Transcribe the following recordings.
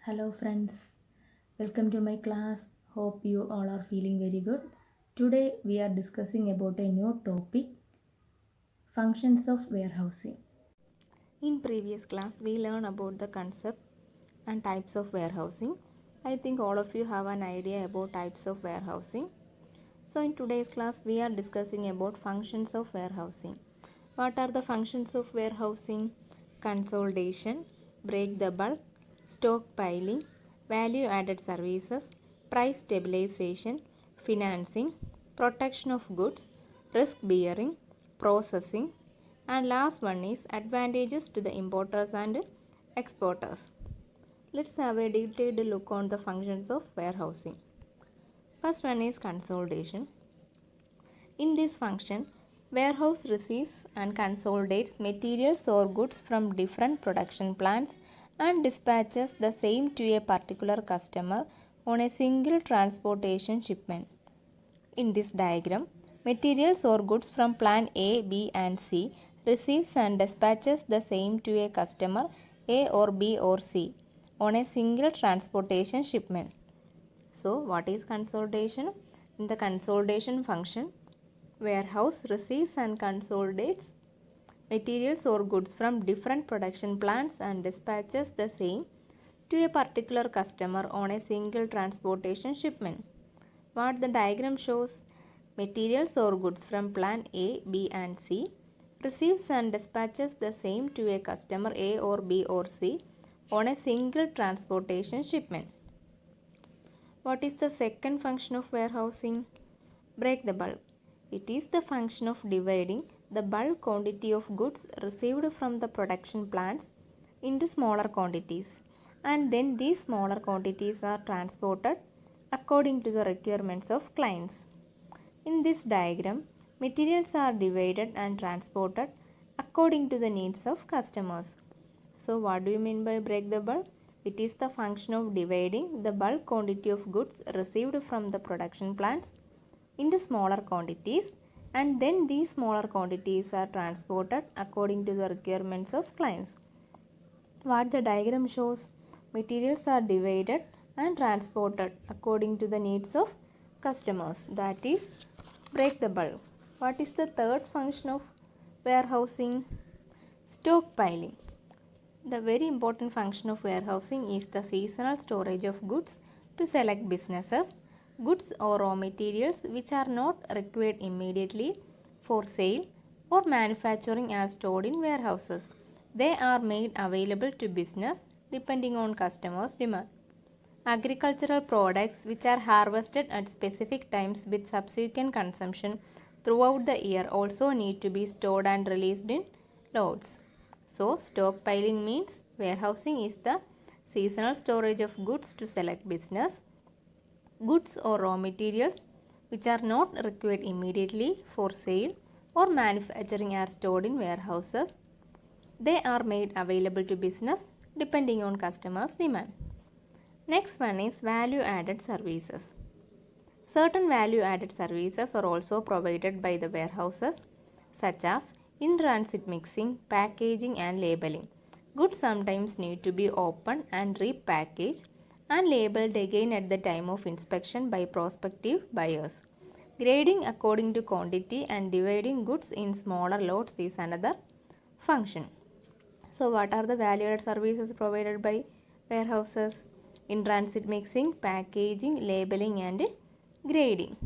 Hello friends, welcome to my class. Hope you all are feeling very good. Today we are discussing about a new topic, functions of warehousing. In previous class, we learned about the concept and types of warehousing. I think all of you have an idea about types of warehousing. So in today's class, we are discussing about functions of warehousing. What are the functions of warehousing? Consolidation, break the bulk, stockpiling, value added services, price stabilization, financing, protection of goods, risk bearing, processing, and last one is advantages to the importers and exporters. Let's have a detailed look on the functions of warehousing. First one is consolidation. In this function, warehouse receives and consolidates materials or goods from different production plants and dispatches the same to a particular customer on a single transportation shipment. In this diagram, materials or goods from plant A, B and C receives and dispatches the same to a customer A or B or C on a single transportation shipment. So, what is consolidation? In the consolidation function, warehouse receives and consolidates materials or goods from different production plants and dispatches the same to a particular customer on a single transportation shipment. What the diagram shows, materials or goods from plant A, B and C receives and dispatches the same to a customer A or B or C on a single transportation shipment. What is the second function of warehousing? Break the bulk. It is the function of dividing the bulk quantity of goods received from the production plants into smaller quantities, and then these smaller quantities are transported according to the requirements of clients. In this diagram, materials are divided and transported according to the needs of customers. So what do you mean by break the bulk? It is the function of dividing the bulk quantity of goods received from the production plants into smaller quantities, and then these smaller quantities are transported according to the requirements of clients. What the diagram shows, materials are divided and transported according to the needs of customers, that is break the bulk. What is the third function of warehousing? Stockpiling. The very important function of warehousing is the seasonal storage of goods to select businesses, goods or raw materials which are not required immediately for sale or manufacturing are stored in warehouses. They are made available to business depending on customers' demand. Agricultural products which are harvested at specific times with subsequent consumption throughout the year also need to be stored and released in loads. So, stockpiling means warehousing is the seasonal storage of goods to select business, goods or raw materials which are not required immediately for sale or manufacturing are stored in warehouses. They are made available to business depending on customers' demand. Next one is value added services. Certain value added services are also provided by the warehouses, such as in transit mixing, packaging and labeling. Goods sometimes need to be opened and repackaged and labeled again at the time of inspection by prospective buyers. Grading according to quantity and dividing goods in smaller lots is another function. So, what are the value added services provided by warehouses? In transit mixing, packaging, labeling and grading.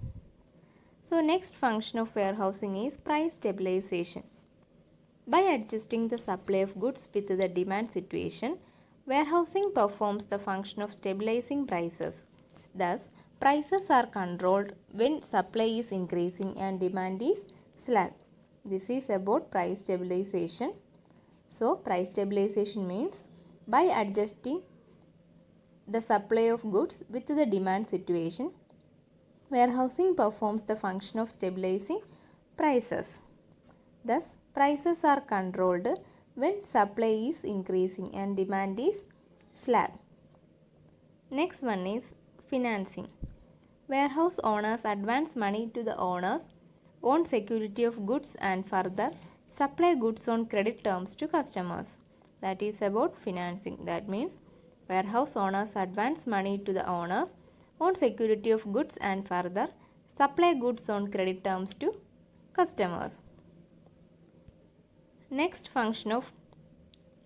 So next function of warehousing is price stabilization. By adjusting the supply of goods with the demand situation, warehousing performs the function of stabilizing prices. Thus, prices are controlled when supply is increasing and demand is slack. This is about price stabilization. So, price stabilization means by adjusting the supply of goods with the demand situation, warehousing performs the function of stabilizing prices. Thus, prices are controlled when supply is increasing and demand is slack. Next one is financing. Warehouse owners advance money to the owners on security of goods and further supply goods on credit terms to customers. That is about financing. That means Warehouse owners advance money to the owners on security of goods and further supply goods on credit terms to customers. Next function of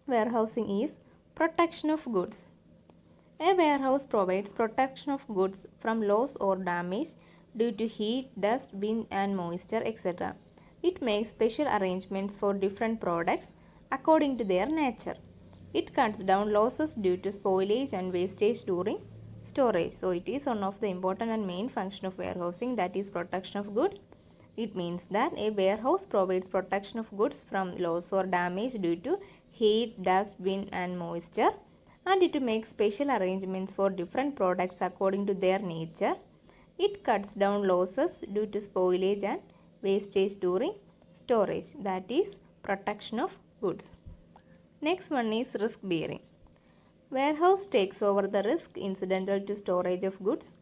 warehousing is protection of goods. A warehouse provides protection of goods from loss or damage due to heat, dust, wind and moisture, etc. It makes special arrangements for different products according to their nature. It cuts down losses due to spoilage and wastage during storage. So it is one of the important and main function of warehousing, that is protection of goods. It means that a warehouse provides protection of goods from loss or damage due to heat, dust, wind and moisture, and it makes special arrangements for different products according to their nature. It cuts down losses due to spoilage and wastage during storage, that is protection of goods. Next one is risk bearing. Warehouse takes over the risk incidental to storage of goods.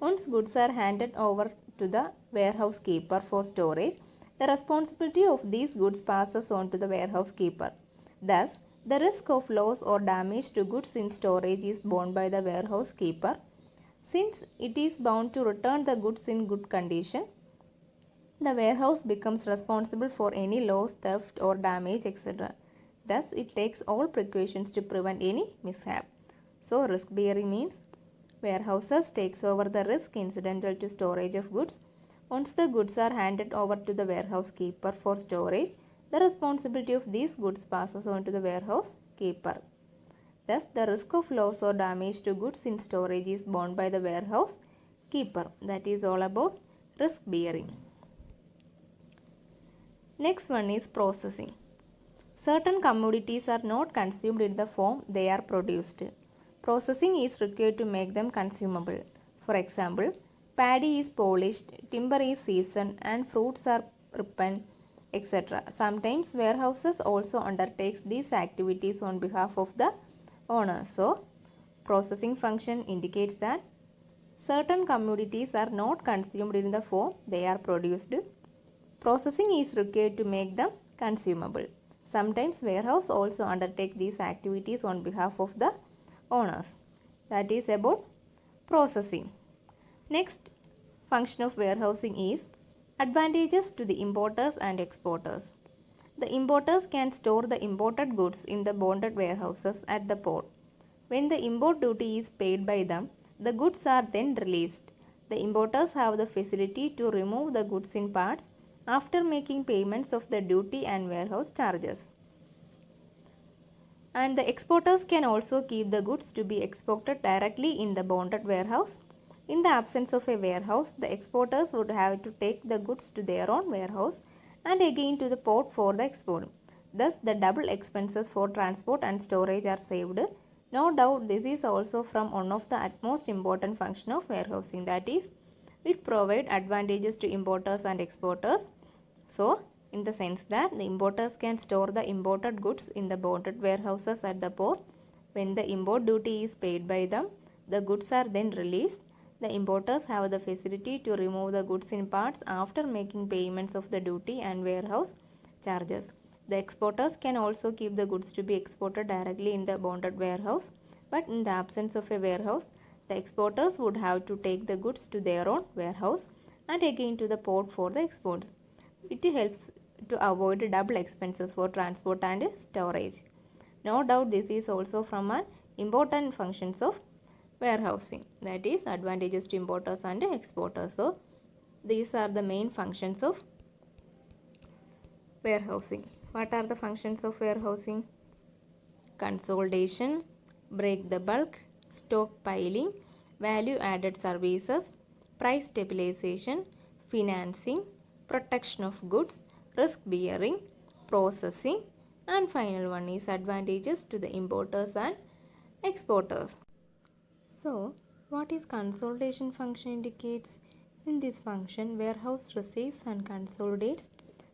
Once goods are handed over to the warehouse keeper for storage, the responsibility of these goods passes on to the warehouse keeper. Thus, the risk of loss or damage to goods in storage is borne by the warehouse keeper, since it is bound to return the goods in good condition. The warehouse becomes responsible for any loss, theft or damage, etc. Thus, it takes all precautions to prevent any mishap. So, risk bearing means warehouses takes over the risk incidental to storage of goods. Once the goods are handed over to the warehouse keeper for storage, the responsibility of these goods passes on to the warehouse keeper. Thus, the risk of loss or damage to goods in storage is borne by the warehouse keeper. That is all about risk bearing. Next one is processing. Certain commodities are not consumed in the form they are produced. Processing is required to make them consumable. For example, paddy is polished, timber is seasoned, and fruits are ripened, etc. Sometimes warehouses also undertakes these activities on behalf of the owner. So, processing function indicates that certain commodities are not consumed in the form they are produced. Processing is required to make them consumable. Sometimes warehouse also undertake these activities on behalf of the owners. That is about processing. Next function of warehousing is advantages to the importers and exporters. The importers can store the imported goods in the bonded warehouses at the port. When the import duty is paid by them, the goods are then released. The importers have the facility to remove the goods in parts after making payments of the duty and warehouse charges. And the exporters can also keep the goods to be exported directly in the bonded warehouse. In the absence of a warehouse, the exporters would have to take the goods to their own warehouse and again to the port for the export. Thus, the double expenses for transport and storage are saved. No doubt, this is also from one of the utmost important function of warehousing, that is, it provides advantages to importers and exporters. So, in the sense that the importers can store the imported goods in the bonded warehouses at the port. When the import duty is paid by them, the goods are then released. The importers have the facility to remove the goods in parts after making payments of the duty and warehouse charges. The exporters can also keep the goods to be exported directly in the bonded warehouse, but in the absence of a warehouse, the exporters would have to take the goods to their own warehouse and again to the port for the exports. It helps to avoid double expenses for transport and storage. No doubt this is also from an important functions of warehousing, that is advantages to importers and exporters. So these are the main functions of warehousing. What are the functions of warehousing? Consolidation, break the bulk, stockpiling, value added services, price stabilization, financing, protection of goods, risk bearing, processing, and final one is advantages to the importers and exporters. So, what is consolidation function indicates? In this function, warehouse receives and consolidates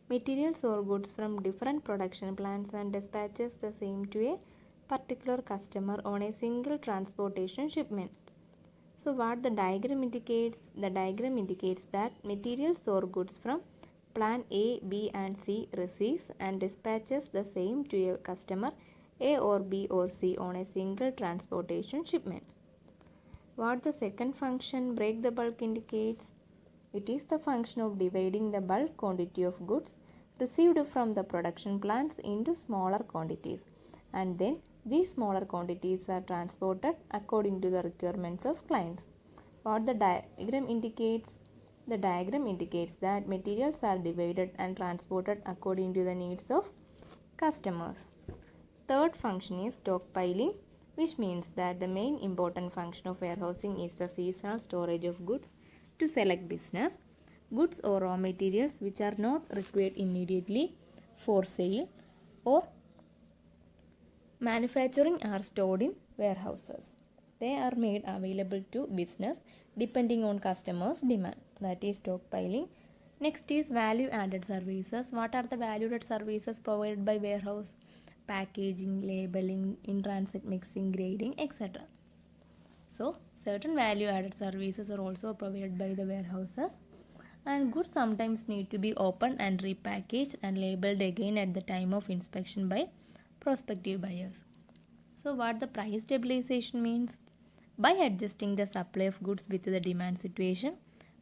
materials or goods from different production plants and dispatches the same to a particular customer on a single transportation shipment. So, what the diagram indicates? The diagram indicates that materials or goods from plant A, B and C receives and dispatches the same to a customer A or B or C on a single transportation shipment. What the second function break the bulk indicates? It is the function of dividing the bulk quantity of goods received from the production plants into smaller quantities, and then these smaller quantities are transported according to the requirements of clients. What the diagram indicates? The diagram indicates that materials are divided and transported according to the needs of customers. Third function is stockpiling, which means that the main important function of warehousing is the seasonal storage of goods to select business. Goods or raw materials which are not required immediately for sale or manufacturing are stored in warehouses. They are made available to business depending on customers' demand. That is stockpiling. Next is value added services. What are the value added services provided by warehouse? Packaging, labeling, in transit mixing, grading, etc. So, certain value added services are also provided by the warehouses, and goods sometimes need to be opened and repackaged and labeled again at the time of inspection by prospective buyers. So, what the price stabilization means? By adjusting the supply of goods with the demand situation,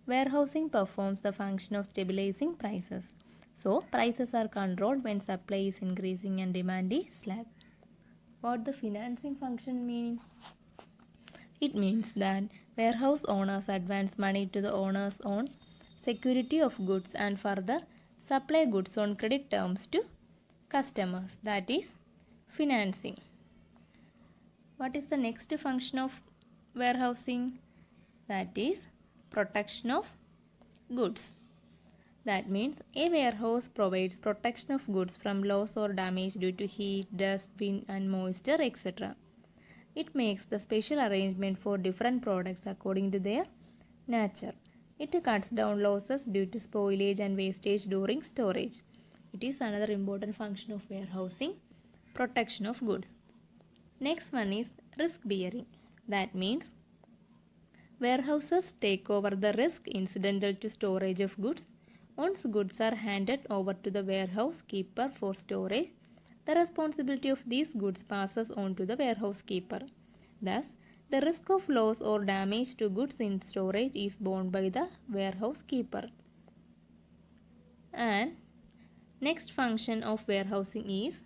warehousing performs the function of stabilizing prices. So, prices are controlled when supply is increasing and demand is slack. What the financing function mean? It means that warehouse owners advance money to the owners on security of goods and further supply goods on credit terms to customers. That is financing. What is the next function of warehousing? That is protection of goods. That means a warehouse provides protection of goods from loss or damage due to heat, dust, wind and moisture, etc. It makes the special arrangement for different products according to their nature. It cuts down losses due to spoilage and wastage during storage. It is another important function of warehousing, protection of goods. Next one is risk bearing. That means warehouses take over the risk incidental to storage of goods. Once goods are handed over to the warehouse keeper for storage, the responsibility of these goods passes on to the warehouse keeper. Thus, the risk of loss or damage to goods in storage is borne by the warehouse keeper. And next function of warehousing is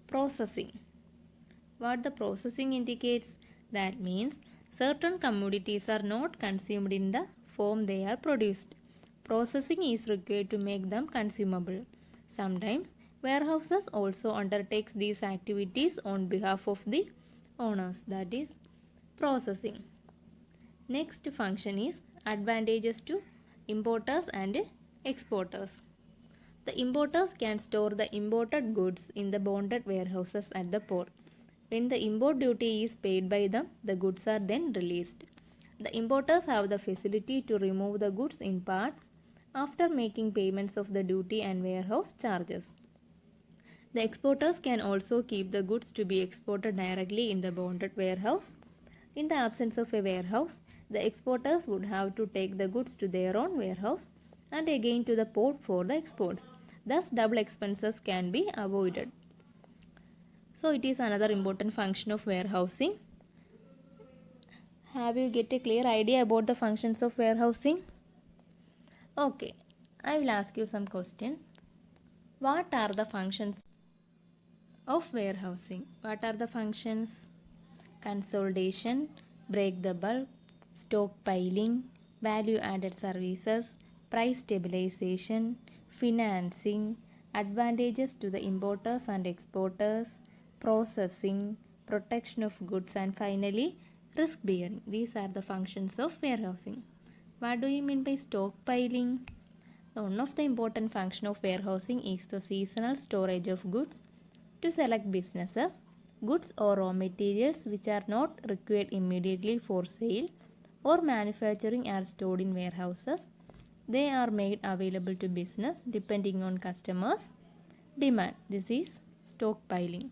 processing. What the processing indicates? That means certain commodities are not consumed in the form they are produced. Processing is required to make them consumable. Sometimes warehouses also undertakes these activities on behalf of the owners. That is processing. Next function is advantages to importers and exporters. The importers can store the imported goods in the bonded warehouses at the port. When the import duty is paid by them, the goods are then released. The importers have the facility to remove the goods in parts after making payments of the duty and warehouse charges. The exporters can also keep the goods to be exported directly in the bonded warehouse. In the absence of a warehouse, the exporters would have to take the goods to their own warehouse and again to the port for the exports. Thus, double expenses can be avoided. So, it is another important function of warehousing. Have you get a clear idea about the functions of warehousing? Okay, I will ask you some questions. What are the functions of warehousing? What are the functions? Consolidation, break the bulk, stockpiling, value added services, price stabilization, financing, advantages to the importers and exporters, processing, protection of goods, and finally risk bearing. These are the functions of warehousing. What do you mean by stockpiling? One of the important functions of warehousing is the seasonal storage of goods to select businesses. Goods or raw materials which are not required immediately for sale or manufacturing are stored in warehouses. They are made available to business depending on customers' demand. This is stockpiling.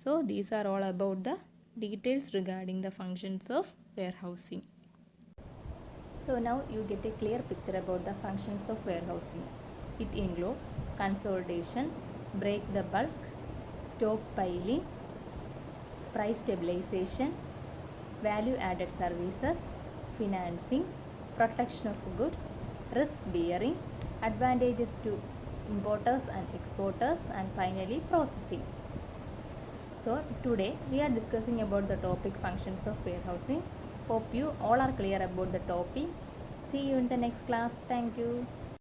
So these are all about the details regarding the functions of warehousing. So now you get a clear picture about the functions of warehousing. It includes consolidation, break the bulk, stockpiling, price stabilization, value added services, financing, protection of goods, risk bearing, advantages to importers and exporters, and finally processing. So today we are discussing about the topic functions of warehousing. Hope you all are clear about the topic. See you in the next class. Thank you.